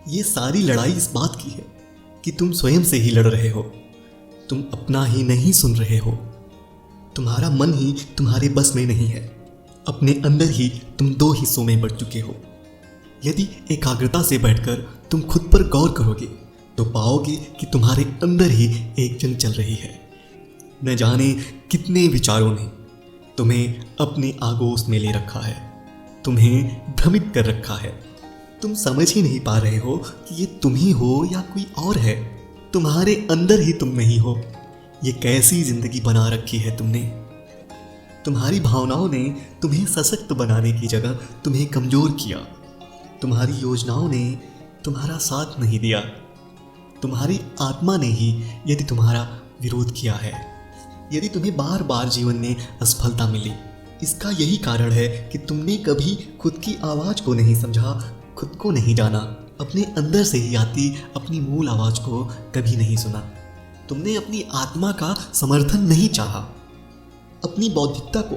ये सारी लड़ाई इस बात की है कि तुम स्वयं से ही लड़ रहे हो। तुम अपना ही नहीं सुन रहे हो। तुम्हारा मन ही तुम्हारे बस में नहीं है। अपने अंदर ही तुम दो हिस्सों में बढ़ चुके हो। यदि एकाग्रता से बैठकर तुम खुद पर गौर करोगे तो पाओगे कि तुम्हारे अंदर ही एक जंग चल रही है। न जाने कितने विचारों ने तुम्हें अपने आगोश में ले रखा है, तुम्हें भ्रमित कर रखा है। तुम समझ ही नहीं पा रहे हो कि ये तुम ही हो या कोई और है। तुम्हारे अंदर ही तुम नहीं हो। ये कैसी जिंदगी बना रखी है तुमने। तुम्हारी भावनाओं ने तुम्हें सशक्त बनाने की जगह तुम्हें कमजोर किया। तुम्हारी योजनाओं ने तुम्हारा साथ नहीं दिया। तुम्हारी आत्मा ने ही यदि तुम्हारा विरोध किया है। यदि तुम्हें बार बार जीवन में असफलता मिली, इसका यही कारण है कि तुमने कभी खुद की आवाज को नहीं समझा, खुद को नहीं जाना, अपने अंदर से ही आती अपनी मूल आवाज को कभी नहीं सुना। तुमने अपनी आत्मा का समर्थन नहीं चाहा। अपनी बौद्धिकता को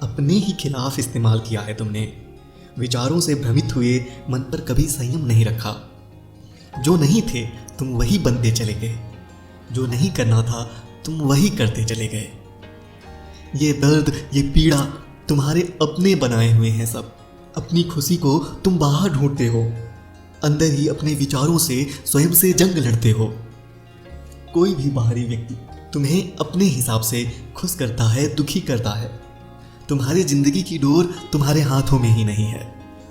अपने ही खिलाफ इस्तेमाल किया है तुमने। विचारों से भ्रमित हुए मन पर कभी संयम नहीं रखा। जो नहीं थे तुम वही बनते चले गए। जो नहीं करना था तुम वही करते चले गए। ये दर्द, ये पीड़ा तुम्हारे अपने बनाए हुए हैं सब। अपनी खुशी को तुम बाहर ढूंढते हो। अंदर ही अपने विचारों से स्वयं से जंग लड़ते हो। कोई भी बाहरी व्यक्ति तुम्हें अपने हिसाब से खुश करता है, दुखी करता है। तुम्हारी जिंदगी की डोर तुम्हारे हाथों में ही नहीं है।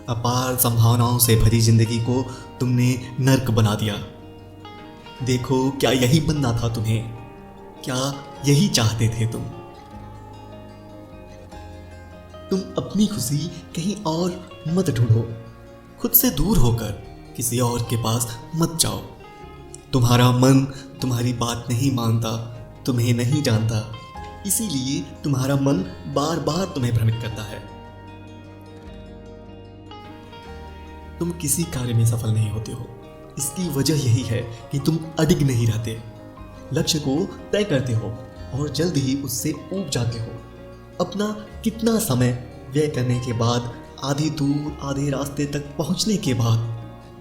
अपार संभावनाओं से भरी जिंदगी को तुमने नर्क बना दिया। देखो, क्या यही बनना था तुम्हें? क्या यही चाहते थे तुम? तुम अपनी खुशी कहीं और मत ढूंढो। खुद से दूर होकर किसी और के पास मत जाओ। तुम्हारा मन तुम्हारी बात नहीं मानता, तुम्हें नहीं जानता। इसीलिए तुम्हारा मन बार बार तुम्हें भ्रमित करता है। तुम किसी कार्य में सफल नहीं होते हो। इसकी वजह यही है कि तुम अडिग नहीं रहते। लक्ष्य को तय करते हो और जल्द ही उससे ऊब जाते हो। अपना कितना समय व्यय करने के बाद, आधी दूर आधे रास्ते तक पहुंचने के बाद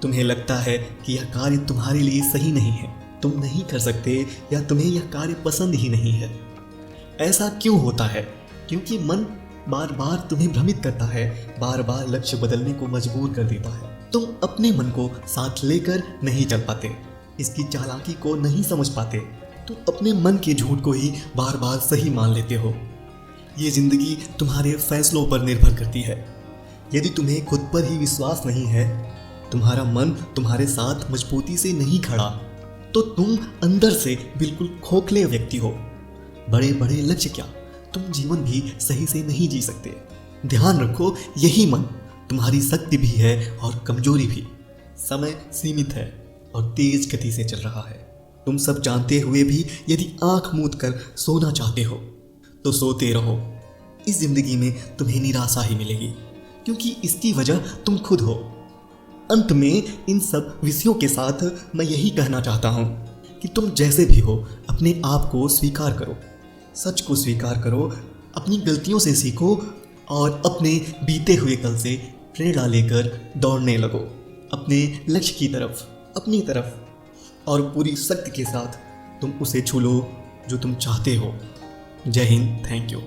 तुम्हें लगता है कि यह कार्य तुम्हारे लिए सही नहीं है, तुम नहीं कर सकते या तुम्हें यह कार्य पसंद ही नहीं है। ऐसा क्यों होता है? क्योंकि मन बार बार तुम्हें भ्रमित करता है, बार बार लक्ष्य बदलने को मजबूर कर देता है। तुम अपने मन को साथ लेकर नहीं चल पाते, इसकी चालाकी को नहीं समझ पाते। तुम अपने मन के झूठ को ही बार बार सही मान लेते हो। ये जिंदगी तुम्हारे फैसलों पर निर्भर करती है। यदि तुम्हें खुद पर ही विश्वास नहीं है, तुम्हारा मन तुम्हारे साथ मजबूती से नहीं खड़ा, तो तुम अंदर से बिल्कुल खोखले व्यक्ति हो। बड़े बड़े लक्ष्य क्या, तुम जीवन भी सही से नहीं जी सकते। ध्यान रखो, यही मन तुम्हारी शक्ति भी है और कमजोरी भी। समय सीमित है और तेज गति से चल रहा है। तुम सब जानते हुए भी यदि आंख मूंद कर सोना चाहते हो तो सोते रहो। इस जिंदगी में तुम्हें निराशा ही मिलेगी, क्योंकि इसकी वजह तुम खुद हो। अंत में इन सब विषयों के साथ मैं यही कहना चाहता हूं कि तुम जैसे भी हो अपने आप को स्वीकार करो, सच को स्वीकार करो, अपनी गलतियों से सीखो और अपने बीते हुए कल से प्रेरणा लेकर दौड़ने लगो अपने लक्ष्य की तरफ, अपनी तरफ। और पूरी शक्ति के साथ तुम उसे छू लो जो तुम चाहते हो। जय हिंद, थैंक यू।